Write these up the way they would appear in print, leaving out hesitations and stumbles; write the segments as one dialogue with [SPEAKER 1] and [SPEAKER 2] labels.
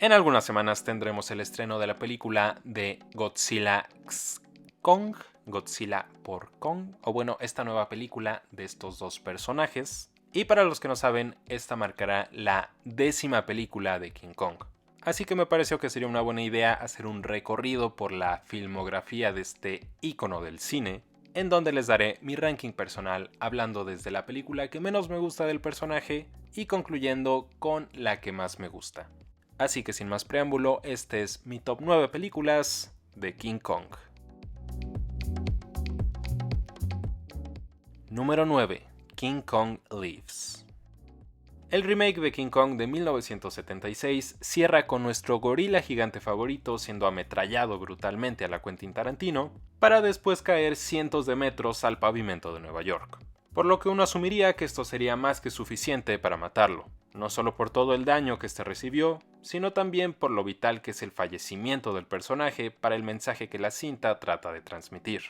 [SPEAKER 1] En algunas semanas tendremos el estreno de la película de Godzilla x Kong, Godzilla por Kong, o bueno, esta nueva película de estos dos personajes. Y para los que no saben, esta marcará la 10ª película de King Kong. Así que me pareció que sería una buena idea hacer un recorrido por la filmografía de este ícono del cine, en donde les daré mi ranking personal hablando desde la película que menos me gusta del personaje y concluyendo con la que más me gusta. Así que sin más preámbulo, este es mi top 9 películas de King Kong. Número 9. King Kong Lives. El remake de King Kong de 1976 cierra con nuestro gorila gigante favorito siendo ametrallado brutalmente a la Quentin Tarantino, para después caer cientos de metros al pavimento de Nueva York. Por lo que uno asumiría que esto sería más que suficiente para matarlo, no solo por todo el daño que este recibió, sino también por lo vital que es el fallecimiento del personaje para el mensaje que la cinta trata de transmitir.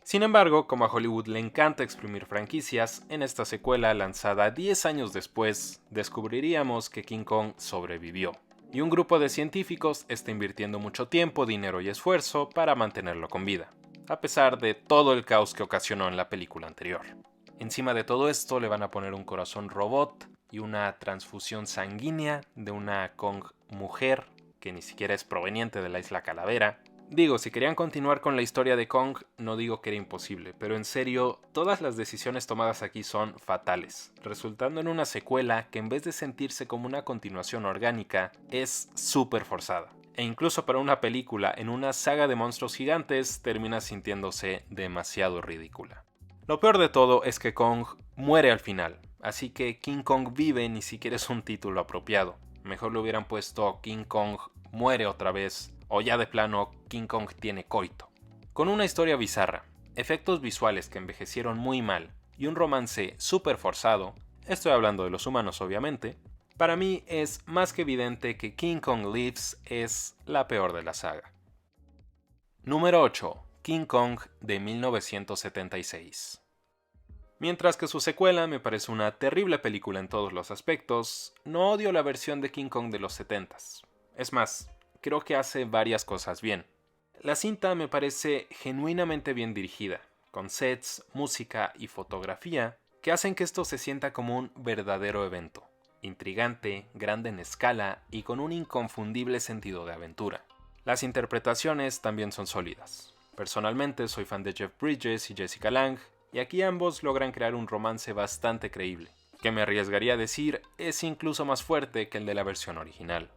[SPEAKER 1] Sin embargo, como a Hollywood le encanta exprimir franquicias, en esta secuela lanzada 10 años después, descubriríamos que King Kong sobrevivió, y un grupo de científicos está invirtiendo mucho tiempo, dinero y esfuerzo para mantenerlo con vida, a pesar de todo el caos que ocasionó en la película anterior. Encima de todo esto le van a poner un corazón robot y una transfusión sanguínea de una Kong mujer, que ni siquiera es proveniente de la Isla Calavera. Digo, si querían continuar con la historia de Kong, no digo que era imposible, pero en serio, todas las decisiones tomadas aquí son fatales, resultando en una secuela que en vez de sentirse como una continuación orgánica, es súper forzada. E incluso para una película en una saga de monstruos gigantes, termina sintiéndose demasiado ridícula. Lo peor de todo es que Kong muere al final, así que King Kong vive ni siquiera es un título apropiado. Mejor le hubieran puesto King Kong muere otra vez, o ya de plano King Kong tiene coito. Con una historia bizarra, efectos visuales que envejecieron muy mal y un romance súper forzado, estoy hablando de los humanos obviamente, para mí es más que evidente que King Kong Lives es la peor de la saga. Número 8. King Kong de 1976. Mientras que su secuela me parece una terrible película en todos los aspectos, no odio la versión de King Kong de los 70s. Es más, creo que hace varias cosas bien. La cinta me parece genuinamente bien dirigida, con sets, música y fotografía que hacen que esto se sienta como un verdadero evento, intrigante, grande en escala y con un inconfundible sentido de aventura. Las interpretaciones también son sólidas. Personalmente soy fan de Jeff Bridges y Jessica Lange, y aquí ambos logran crear un romance bastante creíble, que me arriesgaría a decir es incluso más fuerte que el de la versión original.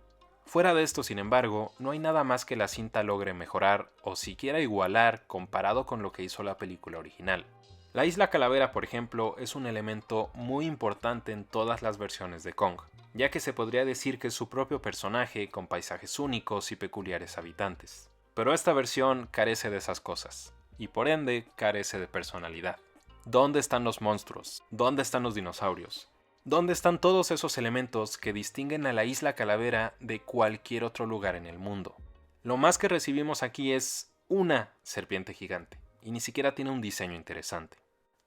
[SPEAKER 1] Fuera de esto, sin embargo, no hay nada más que la cinta logre mejorar o siquiera igualar comparado con lo que hizo la película original. La Isla Calavera, por ejemplo, es un elemento muy importante en todas las versiones de Kong, ya que se podría decir que es su propio personaje con paisajes únicos y peculiares habitantes. Pero esta versión carece de esas cosas, y por ende carece de personalidad. ¿Dónde están los monstruos? ¿Dónde están los dinosaurios? ¿Dónde están todos esos elementos que distinguen a la Isla Calavera de cualquier otro lugar en el mundo? Lo más que recibimos aquí es una serpiente gigante, y ni siquiera tiene un diseño interesante.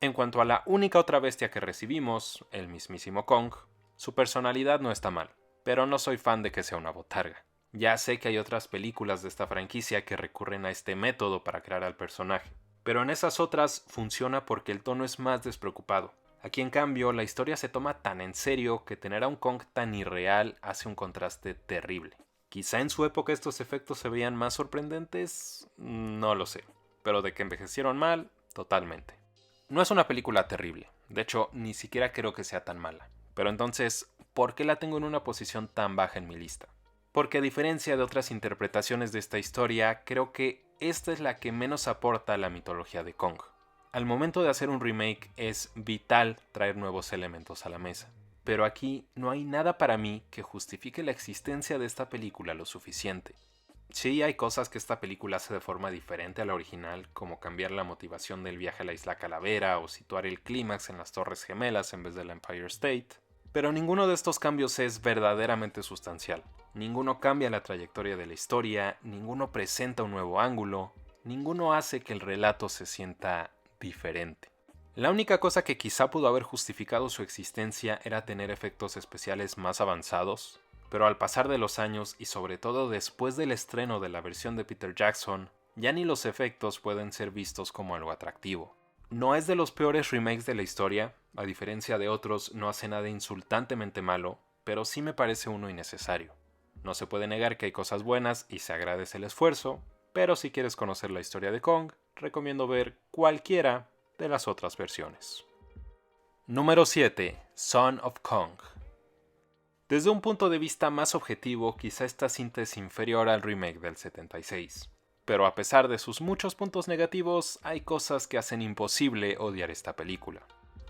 [SPEAKER 1] En cuanto a la única otra bestia que recibimos, el mismísimo Kong, su personalidad no está mal, pero no soy fan de que sea una botarga. Ya sé que hay otras películas de esta franquicia que recurren a este método para crear al personaje, pero en esas otras funciona porque el tono es más despreocupado. Aquí en cambio la historia se toma tan en serio que tener a un Kong tan irreal hace un contraste terrible. Quizá en su época estos efectos se veían más sorprendentes, no lo sé, pero de que envejecieron mal, totalmente. No es una película terrible, de hecho ni siquiera creo que sea tan mala, pero entonces, ¿por qué la tengo en una posición tan baja en mi lista? Porque a diferencia de otras interpretaciones de esta historia, creo que esta es la que menos aporta a la mitología de Kong. Al momento de hacer un remake es vital traer nuevos elementos a la mesa, pero aquí no hay nada para mí que justifique la existencia de esta película lo suficiente. Sí, hay cosas que esta película hace de forma diferente a la original, como cambiar la motivación del viaje a la Isla Calavera o situar el clímax en las Torres Gemelas en vez del Empire State, pero ninguno de estos cambios es verdaderamente sustancial. Ninguno cambia la trayectoria de la historia, ninguno presenta un nuevo ángulo, ninguno hace que el relato se sienta diferente. La única cosa que quizá pudo haber justificado su existencia era tener efectos especiales más avanzados, pero al pasar de los años y sobre todo después del estreno de la versión de Peter Jackson, ya ni los efectos pueden ser vistos como algo atractivo. No es de los peores remakes de la historia, a diferencia de otros no hace nada insultantemente malo, pero sí me parece uno innecesario. No se puede negar que hay cosas buenas y se agradece el esfuerzo, pero si quieres conocer la historia de Kong, recomiendo ver cualquiera de las otras versiones. Número 7. Son of Kong. Desde un punto de vista más objetivo, quizá esta cinta es inferior al remake del 76. Pero a pesar de sus muchos puntos negativos, hay cosas que hacen imposible odiar esta película.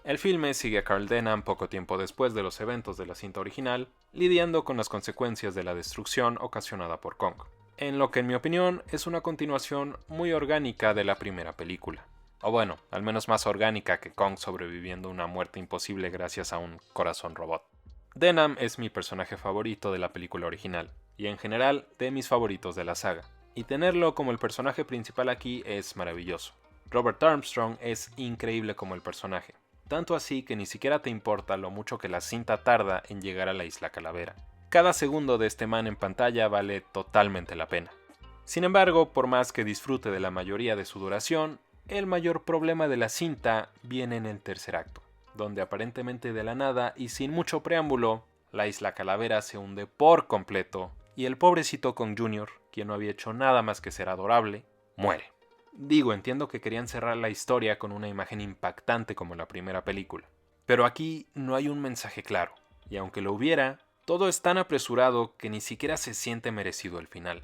[SPEAKER 1] El filme sigue a Carl Denham poco tiempo después de los eventos de la cinta original, lidiando con las consecuencias de la destrucción ocasionada por Kong, en lo que en mi opinión es una continuación muy orgánica de la primera película. O bueno, al menos más orgánica que Kong sobreviviendo a una muerte imposible gracias a un corazón robot. Denham es mi personaje favorito de la película original, y en general de mis favoritos de la saga, y tenerlo como el personaje principal aquí es maravilloso. Robert Armstrong es increíble como el personaje, tanto así que ni siquiera te importa lo mucho que la cinta tarda en llegar a la Isla Calavera. Cada segundo de este man en pantalla vale totalmente la pena. Sin embargo, por más que disfrute de la mayoría de su duración, el mayor problema de la cinta viene en el tercer acto, donde aparentemente de la nada y sin mucho preámbulo, la Isla Calavera se hunde por completo y el pobrecito Kong Jr., quien no había hecho nada más que ser adorable, muere. Digo, entiendo que querían cerrar la historia con una imagen impactante como la primera película, pero aquí no hay un mensaje claro, y aunque lo hubiera, todo es tan apresurado que ni siquiera se siente merecido el final.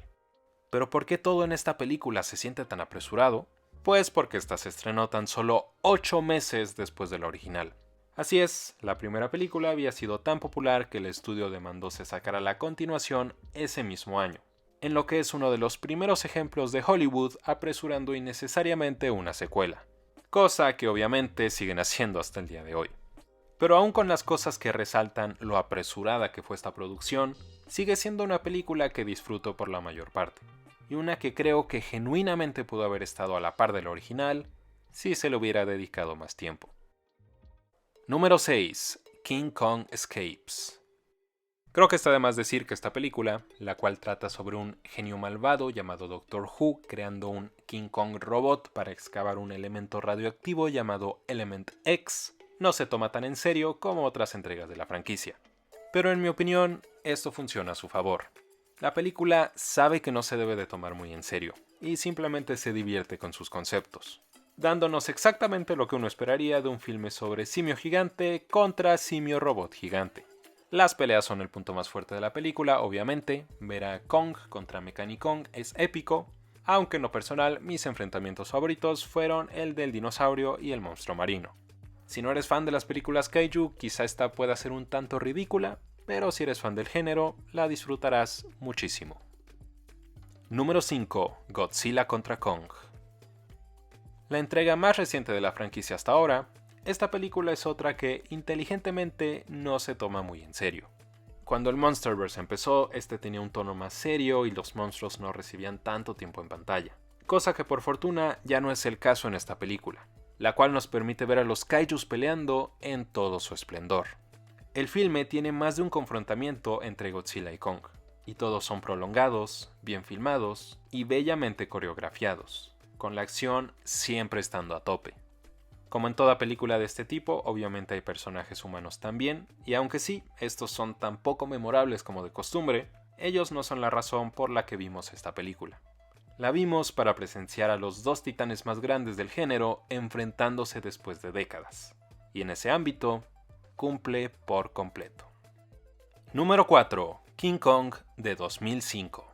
[SPEAKER 1] ¿Pero por qué todo en esta película se siente tan apresurado? Pues porque esta se estrenó tan solo 8 meses después de la original. Así es, la primera película había sido tan popular que el estudio demandó se sacara la continuación ese mismo año, en lo que es uno de los primeros ejemplos de Hollywood apresurando innecesariamente una secuela, cosa que obviamente siguen haciendo hasta el día de hoy. Pero aún con las cosas que resaltan lo apresurada que fue esta producción, sigue siendo una película que disfruto por la mayor parte, y una que creo que genuinamente pudo haber estado a la par del original si se le hubiera dedicado más tiempo. Número 6. King Kong Escapes. Creo que está de más decir que esta película, la cual trata sobre un genio malvado llamado Doctor Who creando un King Kong robot para excavar un elemento radioactivo llamado Element X, no se toma tan en serio como otras entregas de la franquicia. Pero en mi opinión, esto funciona a su favor. La película sabe que no se debe de tomar muy en serio, y simplemente se divierte con sus conceptos, dándonos exactamente lo que uno esperaría de un filme sobre simio gigante contra simio robot gigante. Las peleas son el punto más fuerte de la película, obviamente. Ver a Kong contra Mechanicong es épico, aunque en lo personal mis enfrentamientos favoritos fueron el del dinosaurio y el monstruo marino. Si no eres fan de las películas kaiju, quizá esta pueda ser un tanto ridícula, pero si eres fan del género, la disfrutarás muchísimo. Número 5. Godzilla contra Kong. La entrega más reciente de la franquicia hasta ahora, esta película es otra que inteligentemente no se toma muy en serio. Cuando el Monsterverse empezó, este tenía un tono más serio y los monstruos no recibían tanto tiempo en pantalla, cosa que por fortuna ya no es el caso en esta película, la cual nos permite ver a los kaijus peleando en todo su esplendor. El filme tiene más de un confrontamiento entre Godzilla y Kong, y todos son prolongados, bien filmados y bellamente coreografiados, con la acción siempre estando a tope. Como en toda película de este tipo, obviamente hay personajes humanos también, y aunque sí, estos son tan poco memorables como de costumbre, ellos no son la razón por la que vimos esta película. La vimos para presenciar a los dos titanes más grandes del género enfrentándose después de décadas, y en ese ámbito, cumple por completo. Número 4. King Kong de 2005.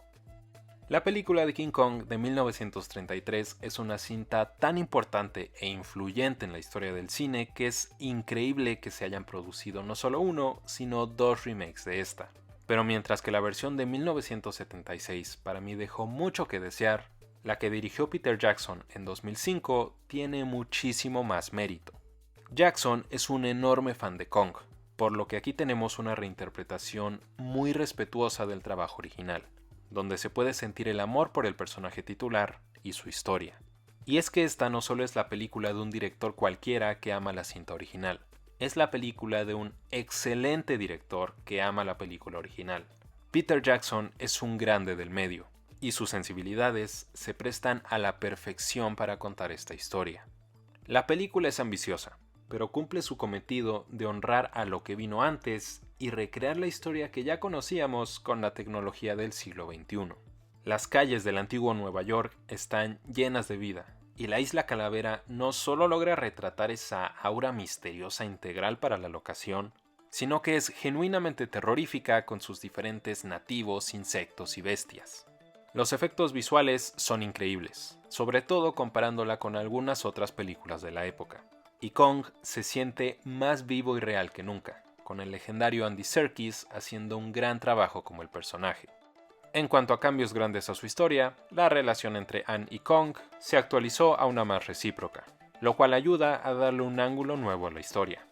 [SPEAKER 1] La película de King Kong de 1933 es una cinta tan importante e influyente en la historia del cine que es increíble que se hayan producido no solo uno, sino dos remakes de esta. Pero mientras que la versión de 1976 para mí dejó mucho que desear, la que dirigió Peter Jackson en 2005 tiene muchísimo más mérito. Jackson es un enorme fan de Kong, por lo que aquí tenemos una reinterpretación muy respetuosa del trabajo original, donde se puede sentir el amor por el personaje titular y su historia. Y es que esta no solo es la película de un director cualquiera que ama la cinta original, es la película de un excelente director que ama la película original, Peter Jackson es un grande del medio, y sus sensibilidades se prestan a la perfección para contar esta historia. La película es ambiciosa, pero cumple su cometido de honrar a lo que vino antes y recrear la historia que ya conocíamos con la tecnología del siglo XXI. Las calles del antiguo Nueva York están llenas de vida, y la Isla Calavera no solo logra retratar esa aura misteriosa integral para la locación, sino que es genuinamente terrorífica con sus diferentes nativos, insectos y bestias. Los efectos visuales son increíbles, sobre todo comparándola con algunas otras películas de la época. Y Kong se siente más vivo y real que nunca, con el legendario Andy Serkis haciendo un gran trabajo como el personaje. En cuanto a cambios grandes a su historia, la relación entre Anne y Kong se actualizó a una más recíproca, lo cual ayuda a darle un ángulo nuevo a la historia.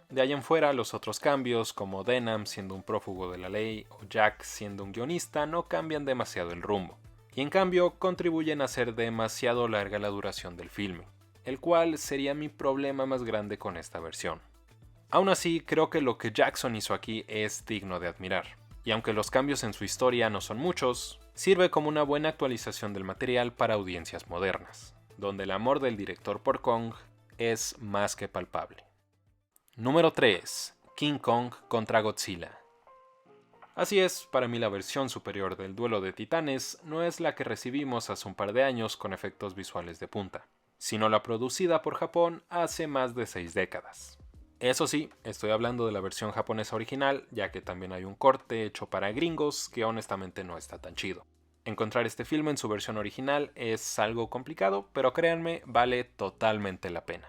[SPEAKER 1] De ahí en fuera, los otros cambios, como Denham siendo un prófugo de la ley o Jack siendo un guionista, no cambian demasiado el rumbo, y en cambio contribuyen a hacer demasiado larga la duración del filme, el cual sería mi problema más grande con esta versión. Aún así, creo que lo que Jackson hizo aquí es digno de admirar, y aunque los cambios en su historia no son muchos, sirve como una buena actualización del material para audiencias modernas, donde el amor del director por Kong es más que palpable. Número 3. King Kong contra Godzilla. Así es, para mí la versión superior del Duelo de Titanes no es la que recibimos hace un par de años con efectos visuales de punta, sino la producida por Japón hace más de 6 décadas. Eso sí, estoy hablando de la versión japonesa original, ya que también hay un corte hecho para gringos que honestamente no está tan chido. Encontrar este filme en su versión original es algo complicado, pero créanme, vale totalmente la pena.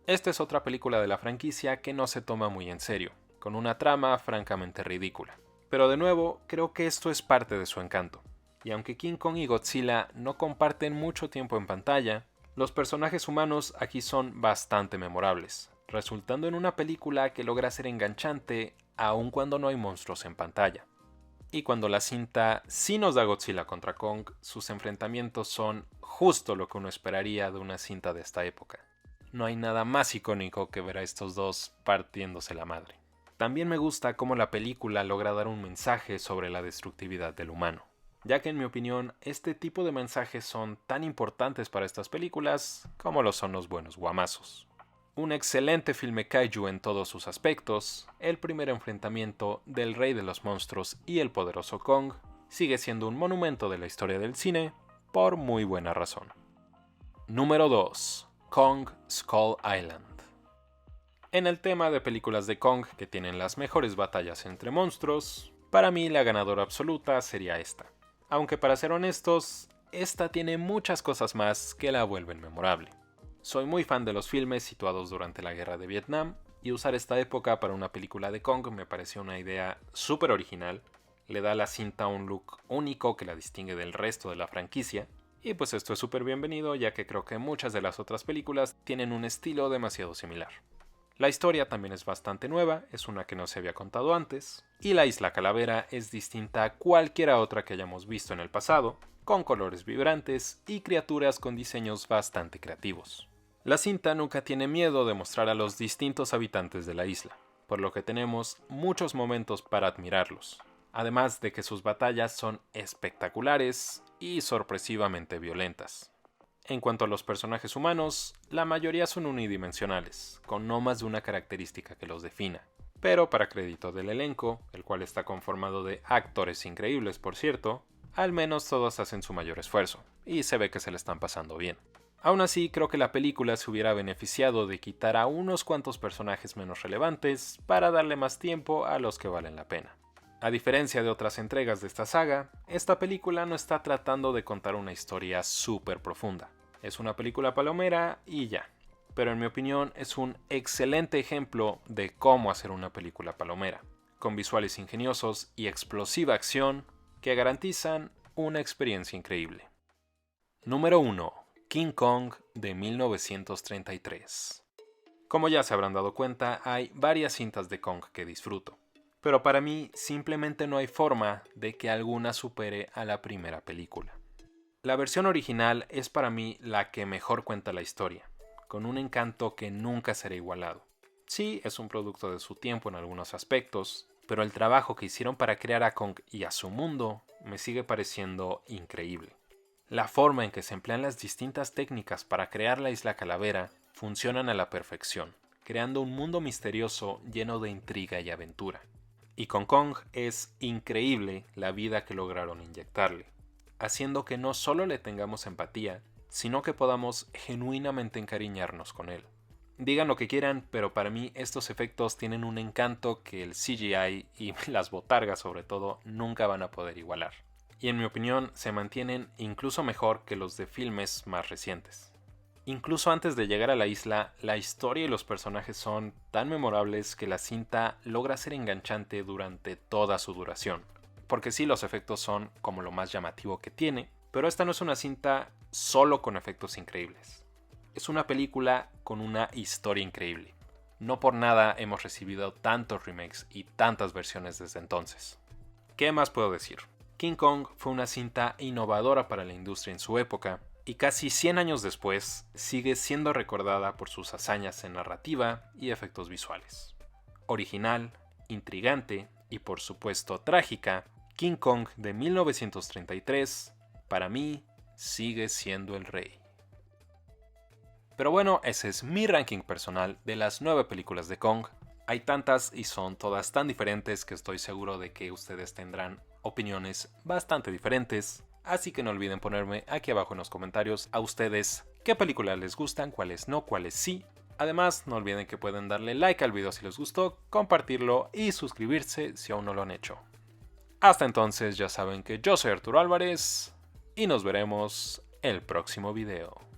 [SPEAKER 1] Esta es otra película de la franquicia que no se toma muy en serio, con una trama francamente ridícula. Pero de nuevo, creo que esto es parte de su encanto. Y aunque King Kong y Godzilla no comparten mucho tiempo en pantalla, los personajes humanos aquí son bastante memorables, resultando en una película que logra ser enganchante aun cuando no hay monstruos en pantalla. Y cuando la cinta sí nos da Godzilla contra Kong, sus enfrentamientos son justo lo que uno esperaría de una cinta de esta época. No hay nada más icónico que ver a estos dos partiéndose la madre. También me gusta cómo la película logra dar un mensaje sobre la destructividad del humano, ya que en mi opinión este tipo de mensajes son tan importantes para estas películas como lo son los buenos guamazos. Un excelente filme kaiju en todos sus aspectos, el primer enfrentamiento del rey de los monstruos y el poderoso Kong sigue siendo un monumento de la historia del cine por muy buena razón. Número 2. Kong Skull Island. En el tema de películas de Kong que tienen las mejores batallas entre monstruos, para mí la ganadora absoluta sería esta. Aunque para ser honestos, esta tiene muchas cosas más que la vuelven memorable. Soy muy fan de los filmes situados durante la guerra de Vietnam, y usar esta época para una película de Kong me pareció una idea súper original, le da a la cinta un look único que la distingue del resto de la franquicia, y pues esto es súper bienvenido ya que creo que muchas de las otras películas tienen un estilo demasiado similar. La historia también es bastante nueva, es una que no se había contado antes, y la Isla Calavera es distinta a cualquier otra que hayamos visto en el pasado, con colores vibrantes y criaturas con diseños bastante creativos. La cinta nunca tiene miedo de mostrar a los distintos habitantes de la isla, por lo que tenemos muchos momentos para admirarlos, además de que sus batallas son espectaculares y sorpresivamente violentas. En cuanto a los personajes humanos, la mayoría son unidimensionales, con no más de una característica que los defina. Pero para crédito del elenco, el cual está conformado de actores increíbles por cierto, al menos todos hacen su mayor esfuerzo, y se ve que se le están pasando bien. Aún así, creo que la película se hubiera beneficiado de quitar a unos cuantos personajes menos relevantes para darle más tiempo a los que valen la pena. A diferencia de otras entregas de esta saga, esta película no está tratando de contar una historia súper profunda. Es una película palomera y ya. Pero en mi opinión es un excelente ejemplo de cómo hacer una película palomera, con visuales ingeniosos y explosiva acción que garantizan una experiencia increíble. Número 1. King Kong de 1933. Como ya se habrán dado cuenta, hay varias cintas de Kong que disfruto. Pero para mí simplemente no hay forma de que alguna supere a la primera película. La versión original es para mí la que mejor cuenta la historia, con un encanto que nunca será igualado. Sí, es un producto de su tiempo en algunos aspectos, pero el trabajo que hicieron para crear a Kong y a su mundo me sigue pareciendo increíble. La forma en que se emplean las distintas técnicas para crear la Isla Calavera funcionan a la perfección, creando un mundo misterioso lleno de intriga y aventura. Y con Kong es increíble la vida que lograron inyectarle, haciendo que no solo le tengamos empatía, sino que podamos genuinamente encariñarnos con él. Digan lo que quieran, pero para mí estos efectos tienen un encanto que el CGI y las botargas sobre todo nunca van a poder igualar. Y en mi opinión se mantienen incluso mejor que los de filmes más recientes. Incluso antes de llegar a la isla, la historia y los personajes son tan memorables que la cinta logra ser enganchante durante toda su duración. Porque sí, los efectos son como lo más llamativo que tiene, pero esta no es una cinta solo con efectos increíbles. Es una película con una historia increíble. No por nada hemos recibido tantos remakes y tantas versiones desde entonces. ¿Qué más puedo decir? King Kong fue una cinta innovadora para la industria en su época, y casi 100 años después sigue siendo recordada por sus hazañas en narrativa y efectos visuales. Original, intrigante y por supuesto trágica, King Kong de 1933, para mí, sigue siendo el rey. Pero bueno, ese es mi ranking personal de las 9 películas de Kong. Hay tantas y son todas tan diferentes que estoy seguro de que ustedes tendrán opiniones bastante diferentes. Así que no olviden ponerme aquí abajo en los comentarios a ustedes qué películas les gustan, cuáles no, cuáles sí. Además, no olviden que pueden darle like al video si les gustó, compartirlo y suscribirse si aún no lo han hecho. Hasta entonces ya saben que yo soy Arturo Álvarez y nos veremos el próximo video.